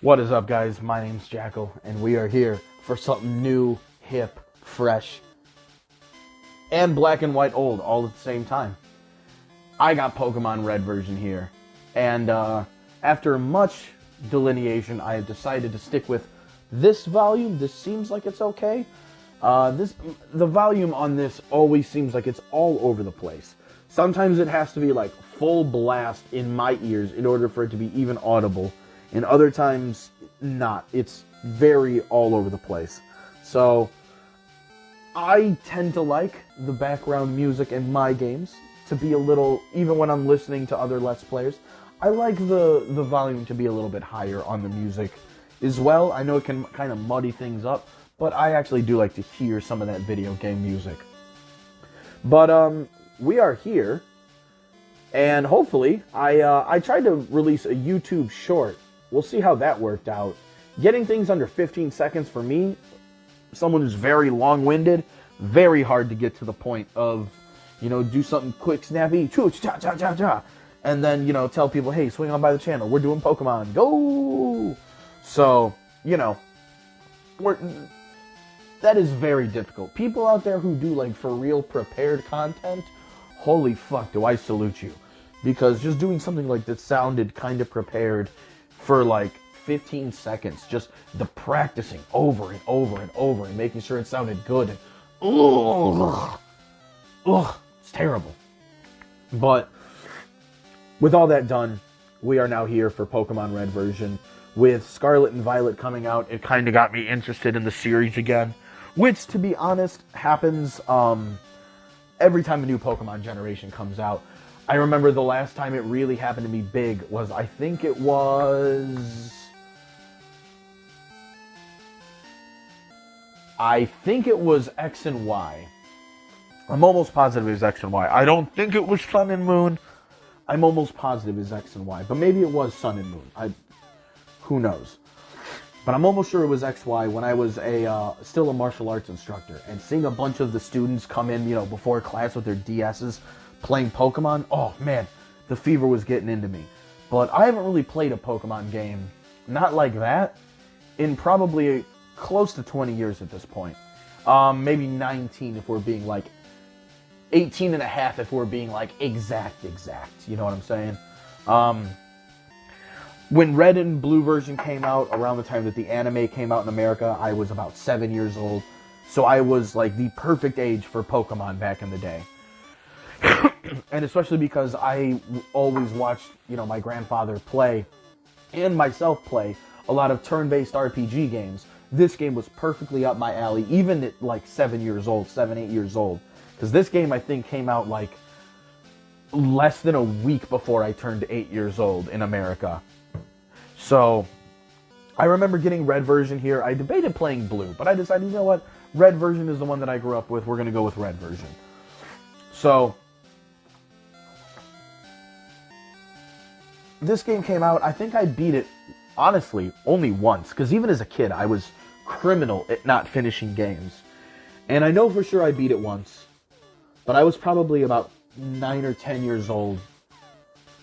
What is up, guys? My name's Jackal, and we are here for something new, hip, fresh, and black and white old all at the same time. I got Pokemon Red version here, and after much delineation, I have decided to stick with this volume. This seems like it's okay. The volume on this always seems like it's all over the place. Sometimes it has to be like full blast in my ears in order for it to be even audible. And other times, not. It's very all over the place. So, I tend to like the background music in my games to be a little, even when I'm listening to other Let's Players, I like the volume to be a little bit higher on the music as well. I know it can kind of muddy things up, but I actually do like to hear some of that video game music. But, we are here, and hopefully, I tried to release a YouTube short. We'll see how that worked out. Getting things under 15 seconds for me, someone who's very long-winded, very hard to get to the point of, do something quick, snappy, cha-cha-cha-cha, and then, tell people, hey, swing on by the channel, we're doing Pokemon, go! So, that is very difficult. People out there who do, for real prepared content, holy fuck, do I salute you. Because just doing something like that sounded kind of prepared for 15 seconds, just the practicing over and over and over and making sure it sounded good. And it's terrible. But with all that done, we are now here for Pokemon Red version. With Scarlet and Violet coming out, it kind of got me interested in the series again, which, to be honest, happens every time a new Pokemon generation comes out. I remember the last time it really happened to be big was, I think it was X and Y. I'm almost positive it was X and Y. I don't think it was Sun and Moon. I'm almost positive it was X and Y. But maybe it was Sun and Moon. Who knows? But I'm almost sure it was XY when I was still a martial arts instructor. And seeing a bunch of the students come in, before class with their DSs, playing Pokemon, oh man, the fever was getting into me. But I haven't really played a Pokemon game, not like that, in probably close to 20 years at this point. Maybe 19 if we're being 18 and a half if we're being exact. You know what I'm saying? When Red and Blue version came out, around the time that the anime came out in America, I was about 7 years old. So I was the perfect age for Pokemon back in the day. And especially because I always watched, my grandfather play, and myself play, a lot of turn-based RPG games. This game was perfectly up my alley, even at 7 years old, 7, 8 years old. Because this game, I think, came out less than a week before I turned 8 years old in America. So, I remember getting Red version here. I debated playing Blue, but I decided, you know what? Red version is the one that I grew up with. We're going to go with Red version. So, this game came out, I think I beat it, honestly, only once. Because even as a kid, I was criminal at not finishing games. And I know for sure I beat it once. But I was probably about 9 or 10 years old.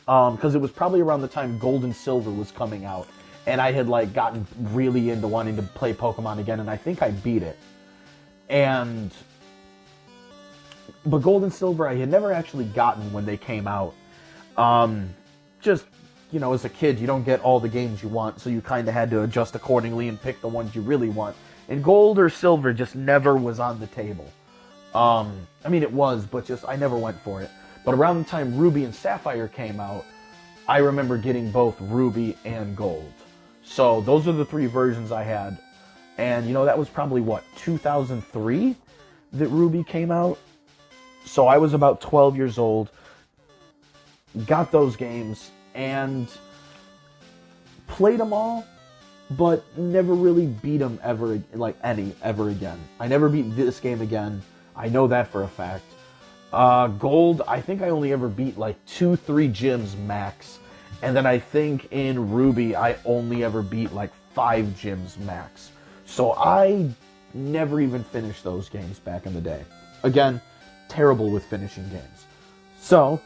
Because it was probably around the time Gold and Silver was coming out. And I had, gotten really into wanting to play Pokemon again. And I think I beat it. But Gold and Silver I had never actually gotten when they came out. Just, as a kid, you don't get all the games you want, so you kind of had to adjust accordingly and pick the ones you really want. And Gold or Silver just never was on the table. It was, but I never went for it. But around the time Ruby and Sapphire came out, I remember getting both Ruby and Gold. So those are the three versions I had. And, that was probably, 2003 that Ruby came out? So I was about 12 years old, got those games, and played them all, but never really beat them ever again. I never beat this game again. I know that for a fact. Gold, I think I only ever beat 2-3 gyms max. And then I think in Ruby, I only ever beat 5 gyms max. So I never even finished those games back in the day. Again, terrible with finishing games. So,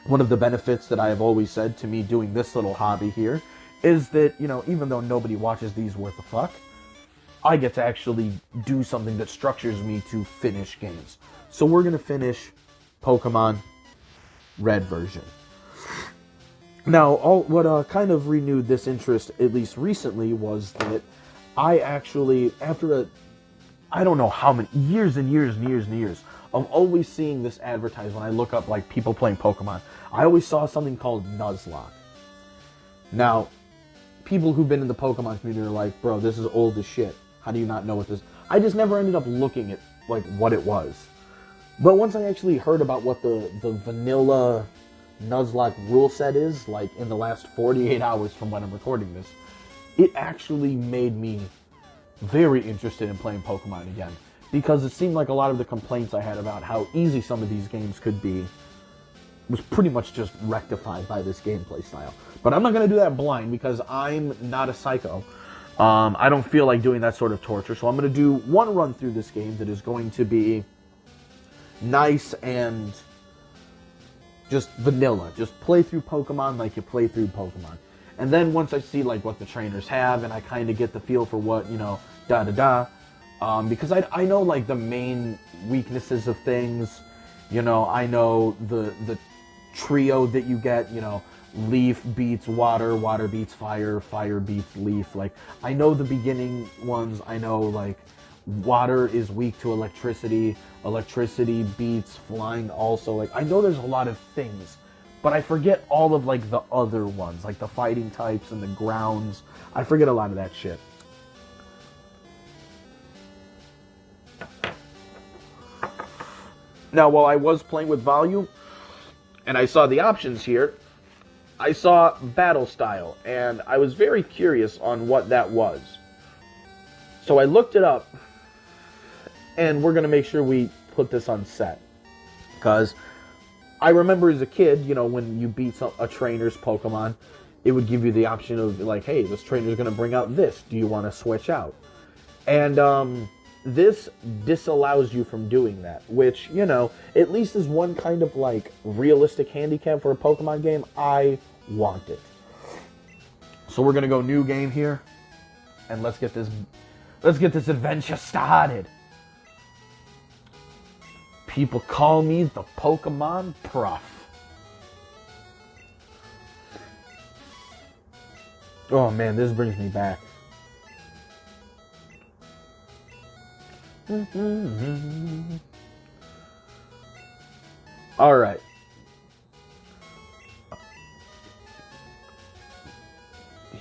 one of the benefits that I have always said to me doing this little hobby here is that, you know, even though nobody watches these worth a fuck, I get to actually do something that structures me to finish games. So we're going to finish Pokemon Red version. Now, what kind of renewed this interest, at least recently, was that I actually, after I don't know how many, years and years and years and years of always seeing this advertised when I look up, like, people playing Pokemon, I always saw something called Nuzlocke. Now, people who've been in the Pokemon community are like, bro, this is old as shit. How do you not know what this... I just never ended up looking at, like, what it was. But once I actually heard about what the vanilla Nuzlocke rule set is, like, in the last 48 hours from when I'm recording this, it actually made me very interested in playing Pokemon again. Because it seemed like a lot of the complaints I had about how easy some of these games could be was pretty much just rectified by this gameplay style. But I'm not going to do that blind because I'm not a psycho. I don't feel like doing that sort of torture. So I'm going to do one run through this game that is going to be nice and just vanilla. Just play through Pokemon like you play through Pokemon. And then once I see like what the trainers have and I kind of get the feel for what, you know, because I know like the main weaknesses of things. You know, I know the trio that you get, you know, leaf beats water, water beats fire, fire beats leaf. Like, I know the beginning ones. I know, like, water is weak to electricity. Electricity beats flying also. Like, I know there's a lot of things. But I forget all of, like, the other ones. Like, the fighting types and the grounds. I forget a lot of that shit. Now, while I was playing with volume, and I saw the options here, I saw battle style, and I was very curious on what that was. So I looked it up, and we're going to make sure we put this on set. Because I remember as a kid, you know, when you beat a trainer's Pokemon, it would give you the option of, like, hey, this trainer's going to bring out this. Do you want to switch out? And this disallows you from doing that, which, you know, at least is one kind of, like, realistic handicap for a Pokemon game. I want it. So we're going to go new game here, and let's get this adventure started. People call me the Pokemon Prof. Oh man, this brings me back. All right.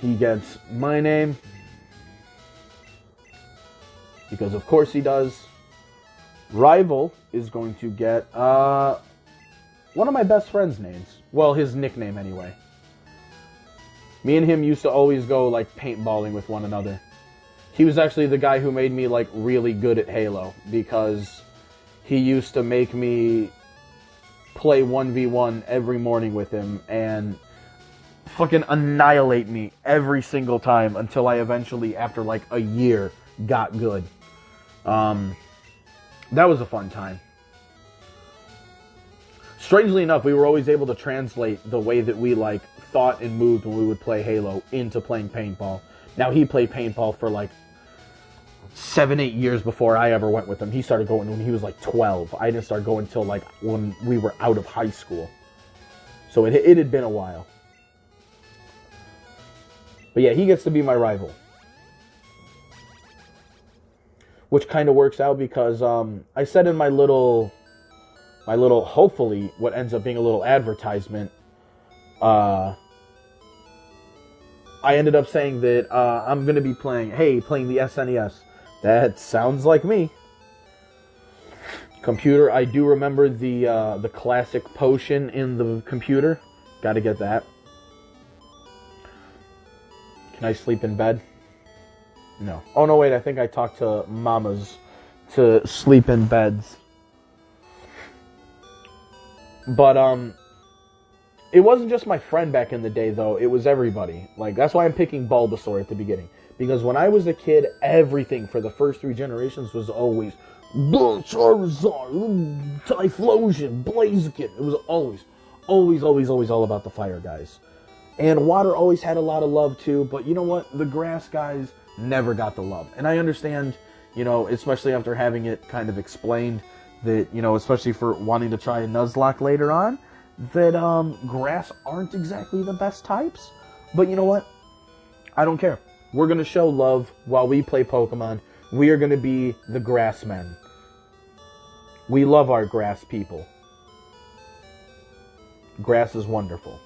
He gets my name. Because of course he does. Rival is going to get one of my best friend's names. Well, his nickname anyway. Me and him used to always go like paintballing with one another. He was actually the guy who made me like really good at Halo, because he used to make me play 1v1 every morning with him and fucking annihilate me every single time until I eventually, after like a year, got good. That was a fun time. Strangely enough, we were always able to translate the way that we like thought and moved when we would play Halo into playing paintball. Now, he played paintball for like 7-8 years before I ever went with him. He started going when he was like 12. I didn't start going until like when we were out of high school. So it had been a while. But yeah, he gets to be my rival. Which kind of works out because I said in my little, hopefully, what ends up being a little advertisement, I ended up saying that I'm going to be playing the SNES. That sounds like me. Computer, I do remember the classic potion in the computer. Got to get that. Can I sleep in bed? No. Oh, no, wait, I think I talked to mamas to sleep in beds. But, it wasn't just my friend back in the day, though. It was everybody. Like, that's why I'm picking Bulbasaur at the beginning. Because when I was a kid, everything for the first 3 generations was always Charizard, Typhlosion, Blaziken. It was always all about the fire guys. And water always had a lot of love too, but you know what? The grass guys never got the love. And I understand, you know, especially after having it kind of explained that, you know, especially for wanting to try a Nuzlocke later on, that grass aren't exactly the best types. But you know what? I don't care. We're going to show love while we play Pokemon. We are going to be the grass men. We love our grass people. Grass is wonderful.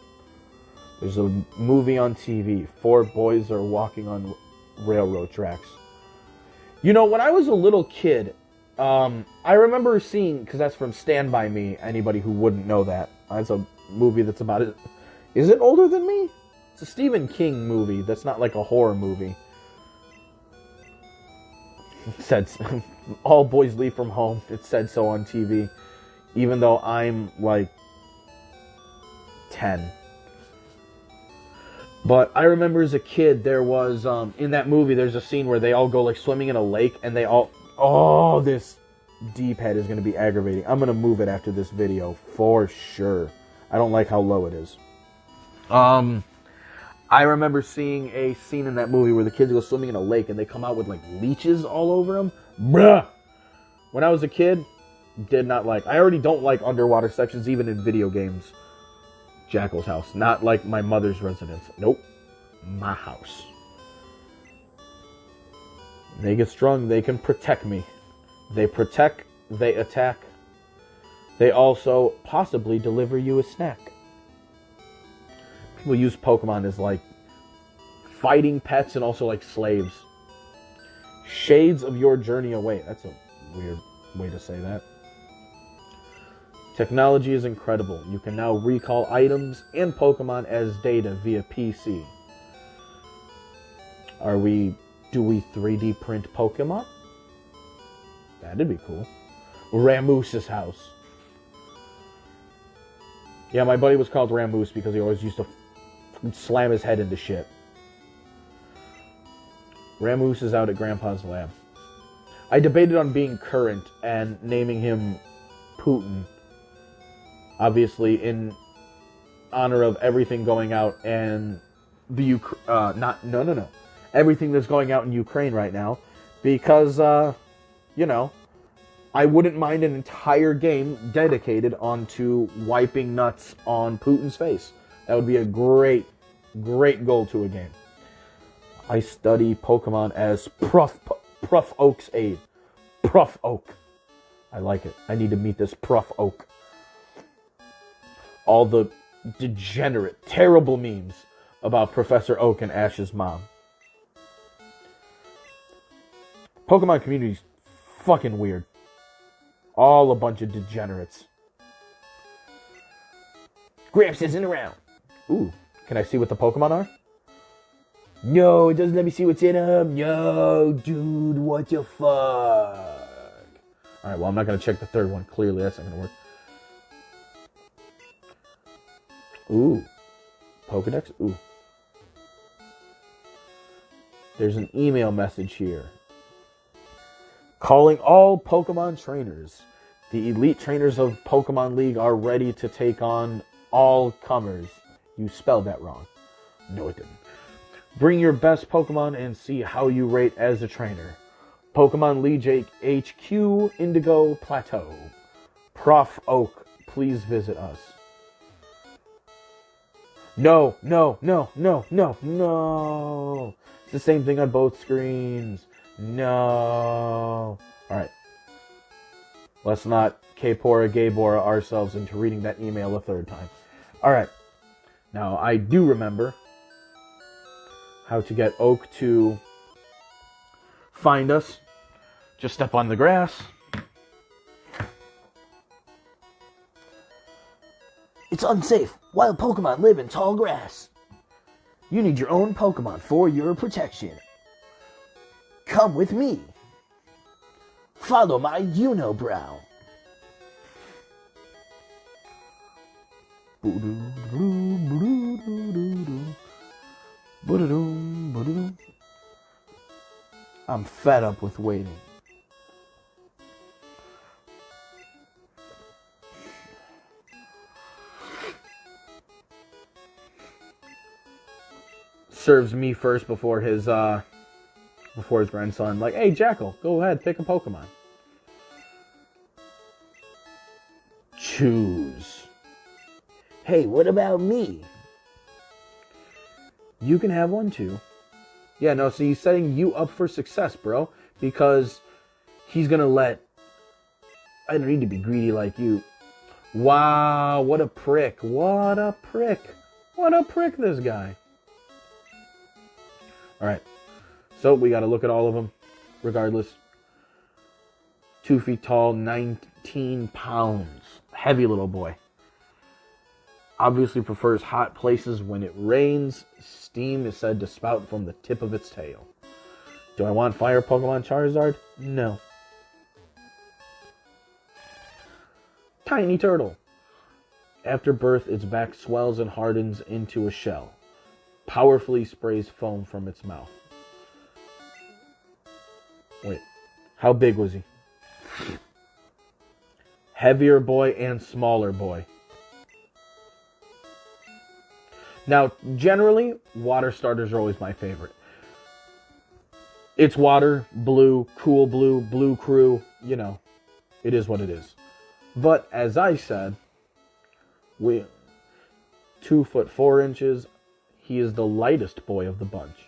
There's a movie on TV. 4 boys are walking on railroad tracks. You know, when I was a little kid, I remember seeing, because that's from Stand By Me, anybody who wouldn't know that. That's a movie that's about it. Is it older than me? It's a Stephen King movie that's not like a horror movie. It said, all boys leave from home. It said so on TV. Even though I'm like 10. But I remember as a kid, there was, in that movie, there's a scene where they all go like swimming in a lake and they all, oh, this D-pad is going to be aggravating. I'm going to move it after this video for sure. I don't like how low it is. I remember seeing a scene in that movie where the kids go swimming in a lake and they come out with like leeches all over them. Bruh! When I was a kid, did not like. I already don't like underwater sections even in video games. Jackal's house. Not like my mother's residence. Nope. My house. They get strong. They can protect me. They protect. They attack. They also possibly deliver you a snack. People use Pokemon as like fighting pets and also like slaves. Shades of your journey away. That's a weird way to say that. Technology is incredible. You can now recall items and Pokemon as data via PC. Do we 3D print Pokemon? That'd be cool. Ramoose's house. Yeah, my buddy was called Ramoose because he always used to slam his head into shit. Ramoose is out at Grandpa's lab. I debated on being current and naming him Putin. Obviously, in honor of everything going out and the everything that's going out in Ukraine right now, because you know, I wouldn't mind an entire game dedicated onto wiping nuts on Putin's face. That would be a great goal to a game. I study Pokemon as Prof Oak's aide. Prof Oak. I like it. I need to meet this Prof Oak. All the degenerate, terrible memes about Professor Oak and Ash's mom. Pokemon community's fucking weird. All a bunch of degenerates. Gramps isn't around. Ooh, can I see what the Pokemon are? No, it doesn't let me see what's in them. No, dude, what the fuck? Alright, well, I'm not going to check the third one. Clearly, that's not going to work. Ooh. Pokedex? Ooh. There's an email message here. Calling all Pokemon trainers. The elite trainers of Pokemon League are ready to take on all comers. You spelled that wrong. No, it didn't. Bring your best Pokemon and see how you rate as a trainer. Pokemon League HQ, Indigo Plateau. Prof Oak, please visit us. No. It's the same thing on both screens. No. Alright. Let's not K-Pora Gaybora ourselves into reading that email a third time. Alright. Now, I do remember how to get Oak to find us. Just step on the grass. It's unsafe. Wild Pokemon live in tall grass. You need your own Pokemon for your protection. Come with me. Follow my unibrow. I'm fed up with waiting. serves me first before his grandson. Like, hey, Jackal, go ahead, pick a Pokemon. Choose. Hey, what about me? You can have one too. Yeah, no, so he's setting you up for success, bro. Because he's gonna let... I don't need to be greedy like you. Wow, what a prick. What a prick. What a prick, this guy. Alright. So, we gotta look at all of them. Regardless. 2 feet tall, 19 pounds. Heavy little boy. Obviously prefers hot places when it rains. Steam is said to spout from the tip of its tail. Do I want fire Pokemon Charizard? No. Tiny turtle. After birth, its back swells and hardens into a shell. Powerfully sprays foam from its mouth. Wait, how big was he? Heavier boy and smaller boy. Now, generally, water starters are always my favorite. It's water, blue, cool blue, blue crew, you know, it is what it is. But, as I said, 2 foot 4 inches, he is the lightest boy of the bunch.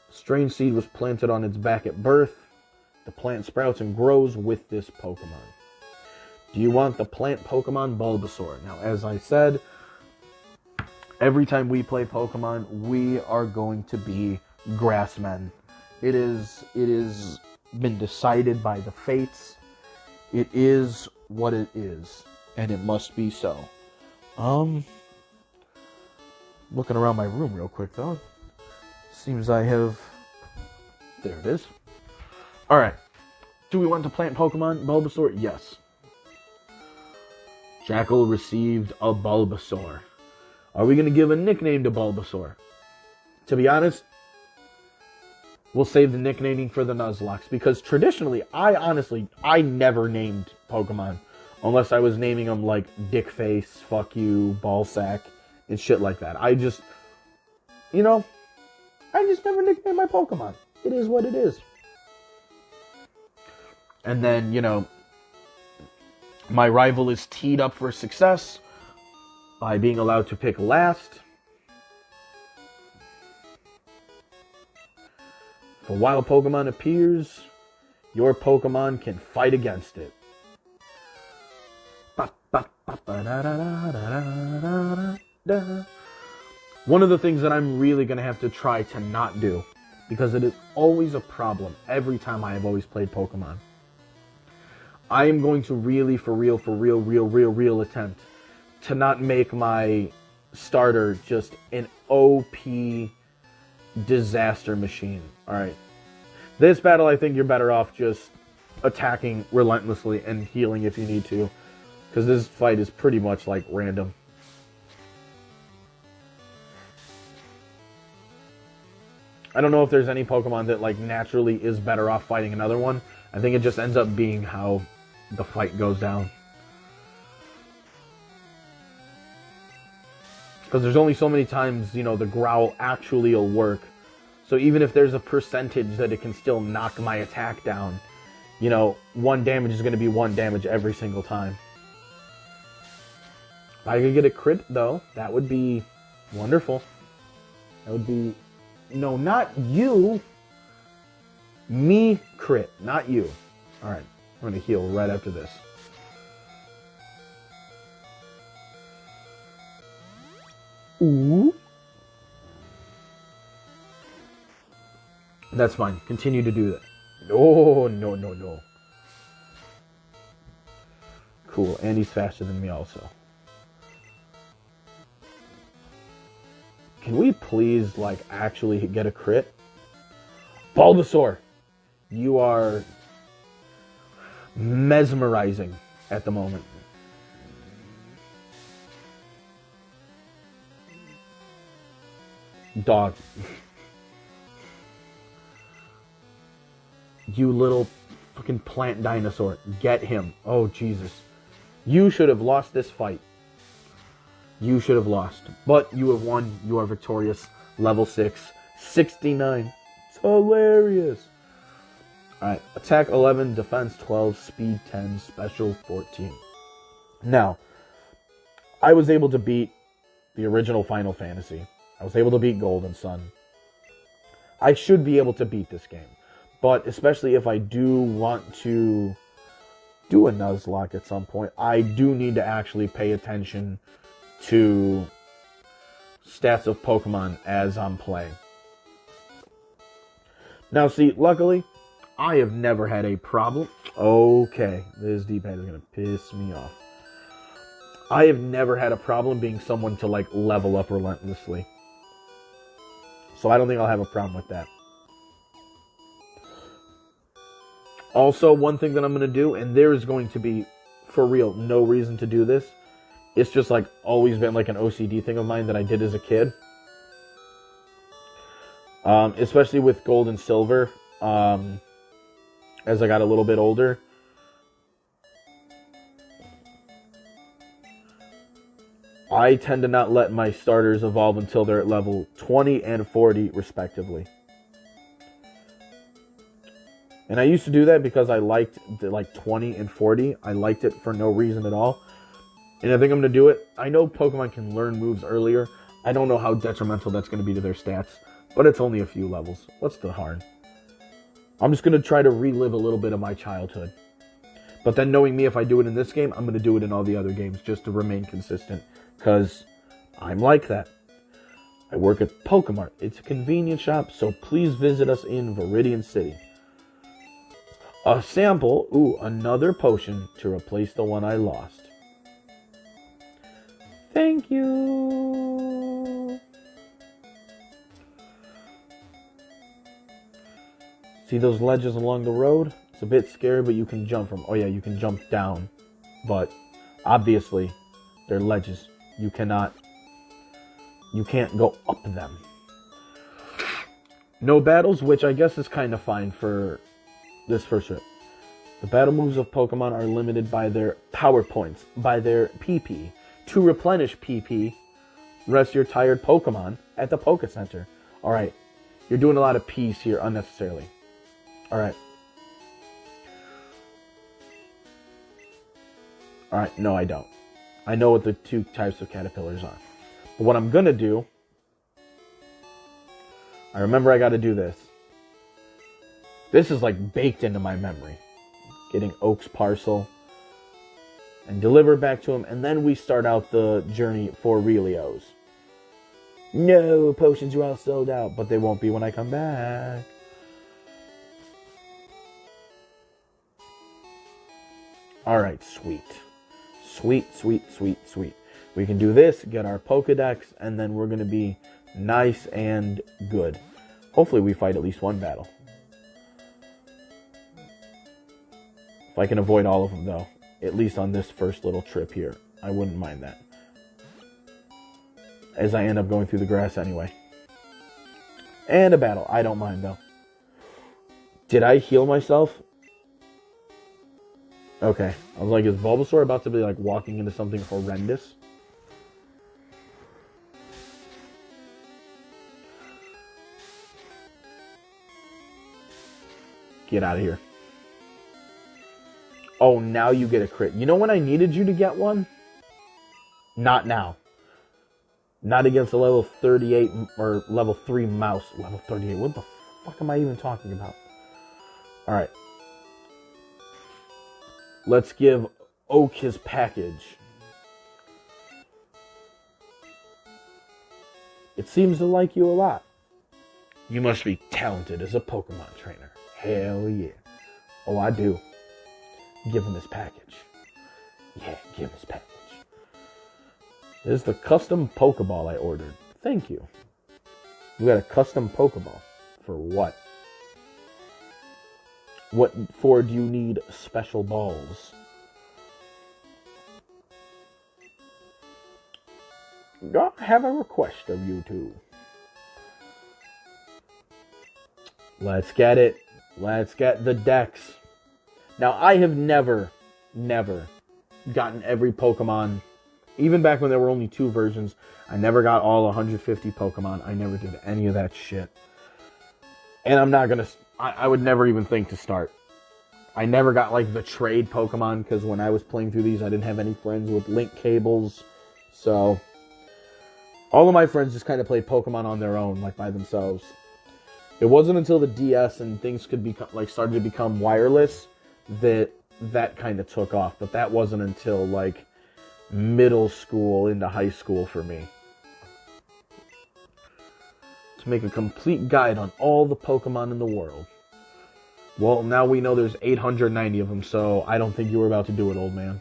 Strange seed was planted on its back at birth. The plant sprouts and grows with this Pokemon. Do you want the plant Pokemon Bulbasaur? Now, as I said, every time we play Pokemon, we are going to be grassmen. It is been decided by the fates. It is what it is, and it must be so. Looking around my room real quick though. Seems I have... There it is. Alright. Do we want to plant Pokemon Bulbasaur? Yes. Jackal received a Bulbasaur. Are we going to give a nickname to Bulbasaur? To be honest, we'll save the nicknaming for the Nuzlocke, because traditionally, I never named Pokemon unless I was naming them like Dickface, Fuck You, Ballsack, and shit like that. I just never nicknamed my Pokemon. It is what it is. And then, my rival is teed up for success by being allowed to pick last. If a wild Pokemon appears, your Pokemon can fight against it. One of the things that I'm really going to have to try to not do, because it is always a problem every time I have always played Pokemon. I am going to really, for real attempt to not make my starter just an OP disaster machine. Alright. This battle, I think you're better off just attacking relentlessly and healing if you need to, because this fight is pretty much like random. I don't know if there's any Pokemon that like naturally is better off fighting another one. I think it just ends up being how the fight goes down. Because there's only so many times, the growl actually will work. So even if there's a percentage that it can still knock my attack down, 1 damage is going to be 1 damage every single time. If I could get a crit, though, that would be wonderful. That would be... No, not you. Me crit, not you. Alright, I'm going to heal right after this. Ooh. That's fine. Continue to do that. No. Cool, and he's faster than me also. Can we please, actually get a crit? Bulbasaur! You are mesmerizing at the moment. Dog. You little fucking plant dinosaur. Get him. Oh, Jesus. You should have lost this fight. You should have lost. But you have won. You are victorious. level 6, 69. It's hilarious. Alright, attack 11, defense 12, speed 10, special 14. Now, I was able to beat the original Final Fantasy. I was able to beat Golden Sun. I should be able to beat this game. But especially if I do want to do a Nuzlocke at some point, I do need to actually pay attention to stats of Pokemon as I'm playing. Now see, luckily, I have never had a problem. Okay, this D-pad is going to piss me off. I have never had a problem being someone to like level up relentlessly. So I don't think I'll have a problem with that. Also, one thing that I'm going to do, and there is going to be, for real, no reason to do this. It's just like always been like an OCD thing of mine that I did as a kid. Especially with Gold and Silver. As I got a little bit older. I tend to not let my starters evolve until they're at level 20 and 40 respectively. And I used to do that because I liked the, like 20 and 40. I liked it for no reason at all. And I think I'm going to do it. I know Pokemon can learn moves earlier. I don't know how detrimental that's going to be to their stats. But it's only a few levels. What's the harm? I'm just going to try to relive a little bit of my childhood. But then knowing me, if I do it in this game, I'm going to do it in all the other games just to remain consistent. Because I'm like that. I work at Pokemart. It's a convenience shop, so please visit us in Viridian City. A sample, another potion to replace the one I lost. Thank you. See those ledges along the road? It's a bit scary, but you can jump from. Oh yeah, you can jump down. But obviously, they're ledges. You can't go up them. No battles, which I guess is kind of fine for this first trip. The battle moves of Pokemon are limited by their power points, by their PP. To replenish PP, rest your tired Pokemon at the Poke Center. Alright, you're doing a lot of P's here unnecessarily. Alright. Alright, no I don't. I know what the two types of caterpillars are. But what I'm going to do, I remember I got to do this. This is like baked into my memory. Getting Oak's parcel and deliver it back to him. And then we start out the journey for Relios. No, potions are all sold out, but they won't be when I come back. Alright, sweet. Sweet, sweet, sweet, sweet. We can do this, get our Pokedex, and then we're going to be nice and good. Hopefully we fight at least one battle. If I can avoid all of them, though, at least on this first little trip here, I wouldn't mind that. As I end up going through the grass anyway. And a battle. I don't mind, though. Did I heal myself? Okay. I was like, is Bulbasaur about to be like walking into something horrendous? Get out of here. Oh, now you get a crit. You know when I needed you to get one? Not now. Not against a level 38 or level 3 mouse. Level 38. What the fuck am I even talking about? Alright. Let's give Oak his package. It seems to like you a lot. You must be talented as a Pokemon trainer. Hell yeah. Oh, I do. Give him his package. Yeah, give him his package. This is the custom Pokeball I ordered. Thank you. You got a custom Pokeball. For what? What for do you need special balls? I have a request of you two. Let's get it. Let's get the Dex. Now, I have never gotten every Pokemon Even back when there were only 2 versions, I never got all 150 Pokemon. I never did any of that shit. And I'm not going to... I would never even think to start. I never got, like, the trade Pokemon, because when I was playing through these, I didn't have any friends with link cables. So, all of my friends just kind of played Pokemon on their own, like, by themselves. It wasn't until the DS and things could become, like, started to become wireless that kind of took off. But that wasn't until, like, middle school into high school for me. To make a complete guide on all the Pokemon in the world. Well, now we know there's 890 of them, so I don't think you were about to do it, old man.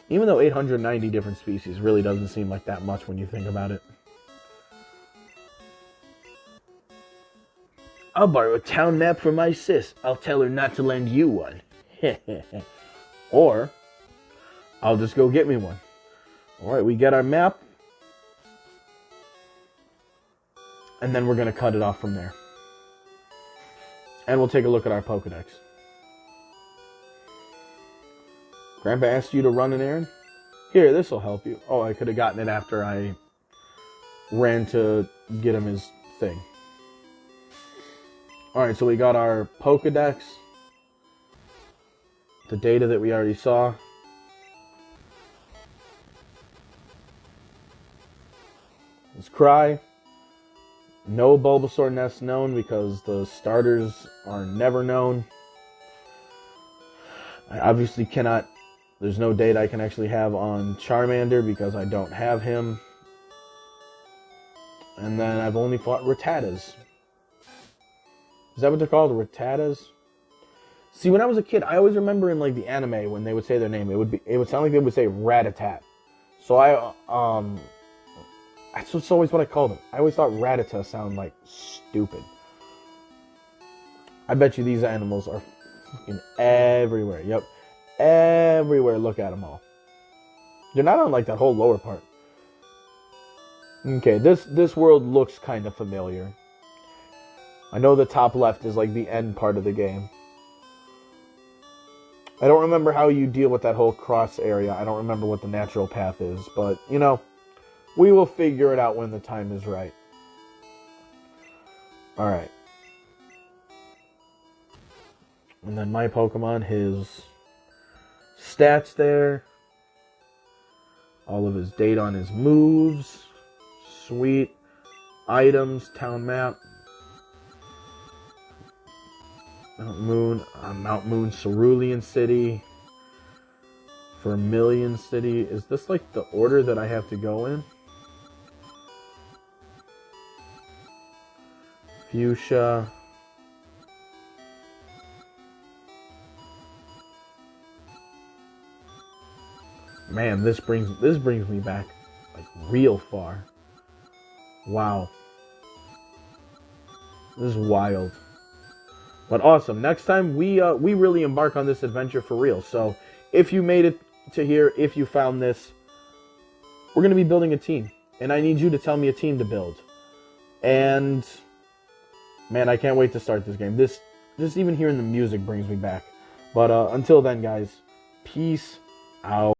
Even though 890 different species really doesn't seem like that much when you think about it. I'll borrow a town map from my sis. I'll tell her not to lend you one. Or, I'll just go get me one. Alright, we get our map. And then we're going to cut it off from there. And we'll take a look at our Pokedex. Grandpa asked you to run an errand? Here, this will help you. Oh, I could have gotten it after I ran to get him his thing. Alright, so we got our Pokedex. The data that we already saw. Let's cry. No Bulbasaur nests known because the starters are never known. I obviously cannot... There's no data I can actually have on Charmander because I don't have him. And then I've only fought Rattatas. Is that what they're called? Rattatas? See, when I was a kid, I always remember in like the anime when they would say their name, it would sound like they would say Rattatat. So that's always what I called it. I always thought Rattata sounded like stupid. I bet you these animals are fucking everywhere. Yep. Everywhere. Look at them all. They're not on like that whole lower part. Okay, this world looks kind of familiar. I know the top left is like the end part of the game. I don't remember how you deal with that whole cross area. I don't remember what the natural path is, but you know, we will figure it out when the time is right. Alright. And then my Pokemon, his stats there. All of his data on his moves. Sweet. Items, town map. Mount Moon, Cerulean City. Vermilion City. Is this like the order that I have to go in? Fuchsia. Man, this brings me back like real far. Wow. This is wild. But awesome. Next time we really embark on this adventure for real. So if you made it to here, if you found this, we're going to be building a team. And I need you to tell me a team to build. And man, I can't wait to start this game. Just even hearing the music brings me back. But until then, guys, peace out.